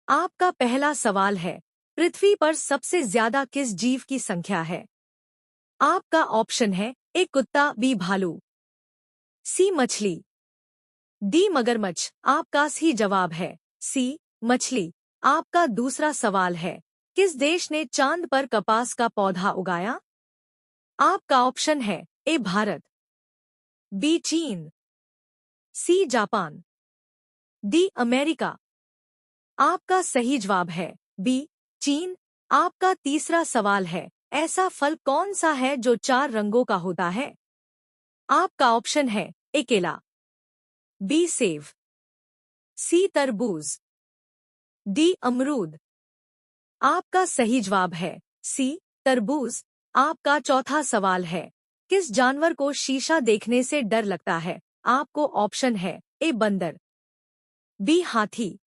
आपका पहला सवाल है, पृथ्वी पर सबसे ज्यादा किस जीव की संख्या है? आपका ऑप्शन है ए कुत्ता, बी भालू, सी मछली, डी मगरमच्छ। आपका सही जवाब है सी मछली। आपका दूसरा सवाल है, किस देश ने चांद पर कपास का पौधा उगाया? आपका ऑप्शन है ए भारत, बी चीन, सी जापान, डी अमेरिका। आपका सही जवाब है बी चीन। आपका तीसरा सवाल है, ऐसा फल कौन सा है जो 4 रंगों का होता है? आपका ऑप्शन है ए केला, बी सेब, सी तरबूज, डी अमरूद। आपका सही जवाब है सी तरबूज। आपका चौथा सवाल है, किस जानवर को शीशा देखने से डर लगता है? आपको ऑप्शन है ए बंदर, बी हाथी,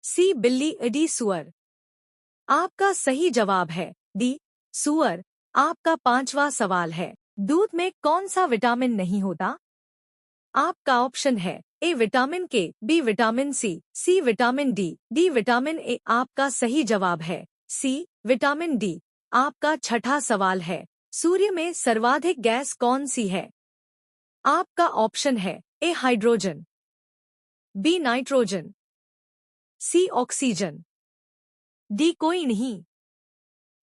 सी बिल्ली, डी सुअर। आपका सही जवाब है डी सुअर। आपका पांचवा सवाल है, दूध में कौन सा विटामिन नहीं होता? आपका ऑप्शन है A vitamin K, B vitamin C vitamin D, D vitamin A. आपका सही जवाब है सी विटामिन डी। आपका छठा सवाल है, सूर्य में सर्वाधिक गैस कौन सी है? आपका ऑप्शन है ए हाइड्रोजन, बी नाइट्रोजन, सी ऑक्सीजन, डी कोई नहीं।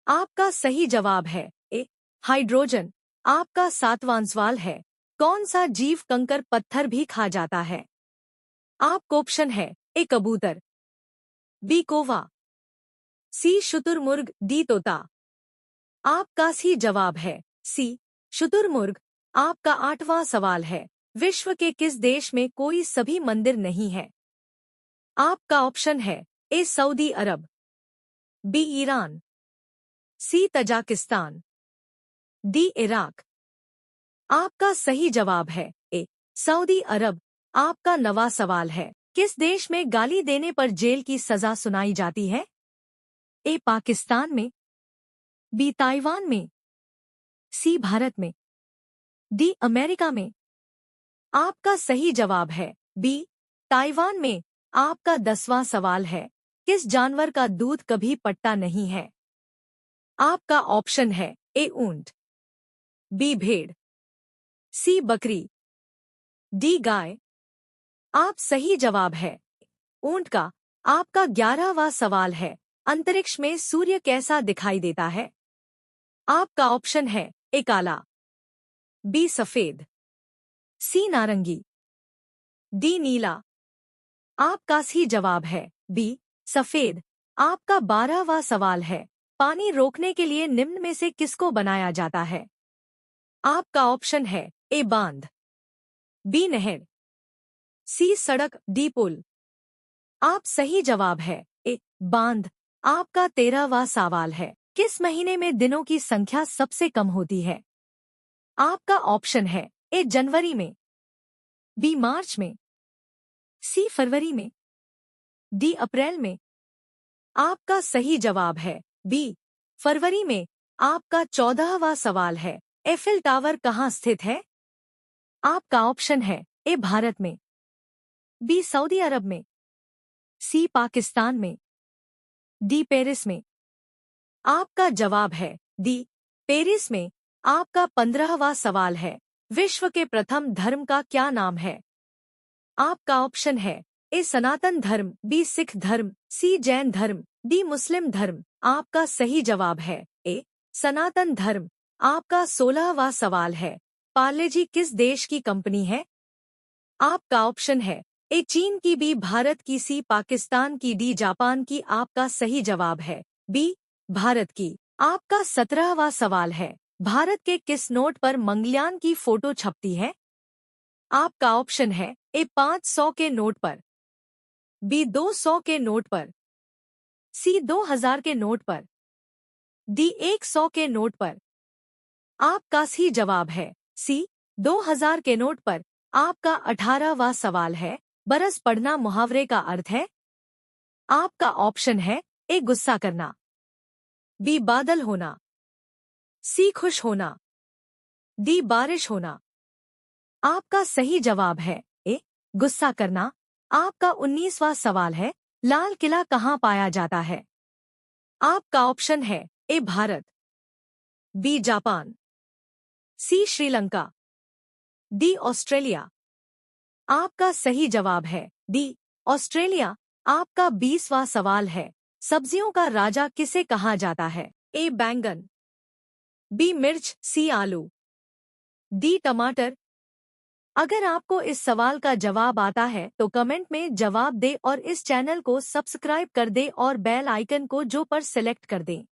आपका सही जवाब है ए हाइड्रोजन। आपका सातवां सवाल है, कौन सा जीव कंकर पत्थर भी खा जाता है? आपका ऑप्शन है ए कबूतर, बी कौवा, सी शुतुरमुर्ग, डी तोता। आपका सही जवाब है सी शुतुरमुर्ग। आपका आठवां सवाल है, विश्व के किस देश में कोई सभी मंदिर नहीं है? आपका ऑप्शन है ए सऊदी अरब, बी ईरान, सी तजाकिस्तान, डी इराक। आपका सही जवाब है ए सऊदी अरब। आपका नवा सवाल है, किस देश में गाली देने पर जेल की सजा सुनाई जाती है? ए पाकिस्तान में, बी ताइवान में, सी भारत में, डी अमेरिका में। आपका सही जवाब है बी ताइवान में। आपका 10वां सवाल है, किस जानवर का दूध कभी पट्टा नहीं है? आपका ऑप्शन है ए ऊंट, बी भेड़, सी बकरी, डी गाय। आप सही जवाब है ऊंट का। आपका 11वां सवाल है, अंतरिक्ष में सूर्य कैसा दिखाई देता है? आपका ऑप्शन है ए काला, बी सफेद, सी नारंगी, डी नीला। आपका सही जवाब है बी सफेद। आपका 12वां सवाल है, पानी रोकने के लिए निम्न में से किसको बनाया जाता है? आपका ऑप्शन है ए बांध, बी नहर, सी सड़क, डी पुल। आप सही जवाब है ए बांध। आपका 13वां सवाल है, किस महीने में दिनों की संख्या सबसे कम होती है? आपका ऑप्शन है ए जनवरी में, बी मार्च में, सी फरवरी में, डी अप्रैल में। आपका सही जवाब है बी फरवरी में। आपका 14वां सवाल है, एफिल टावर कहाँ स्थित है? आपका ऑप्शन है ए भारत में, बी सऊदी अरब में, सी पाकिस्तान में, डी पेरिस में। आपका जवाब है डी पेरिस में। आपका 15वां सवाल है, विश्व के प्रथम धर्म का क्या नाम है? आपका ऑप्शन है ए सनातन धर्म, बी सिख धर्म, सी जैन धर्म, डी मुस्लिम धर्म। आपका सही जवाब है ए सनातन धर्म। आपका 16वां सवाल है, पार्ले-जी किस देश की कंपनी है? आपका ऑप्शन है ए चीन की, बी भारत की, सी पाकिस्तान की, डी जापान की। आपका सही जवाब है बी भारत की। आपका 17वां सवाल है, भारत के किस नोट पर मंगलयान की फोटो छपती है? आपका ऑप्शन है ए 500 के नोट पर, बी 200 के नोट पर, सी 2000 के नोट पर, डी 100 के नोट पर। आपका सही जवाब है सी 2000 के नोट पर। आपका 18वां सवाल है, बरस पड़ना मुहावरे का अर्थ है? आपका ऑप्शन है ए गुस्सा करना, बी बादल होना, सी खुश होना, डी बारिश होना। आपका सही जवाब है ए गुस्सा करना। आपका 19वां सवाल है, लाल किला कहाँ पाया जाता है? आपका ऑप्शन है ए भारत, बी जापान, सी श्रीलंका, डी ऑस्ट्रेलिया। आपका सही जवाब है डी ऑस्ट्रेलिया। आपका 20वां सवाल है, सब्जियों का राजा किसे कहा जाता है? ए बैंगन, बी मिर्च, सी आलू, डी टमाटर। अगर आपको इस सवाल का जवाब आता है तो कमेंट में जवाब दे और इस चैनल को सब्सक्राइब कर दे और बेल आइकन को जो पर सेलेक्ट कर दें।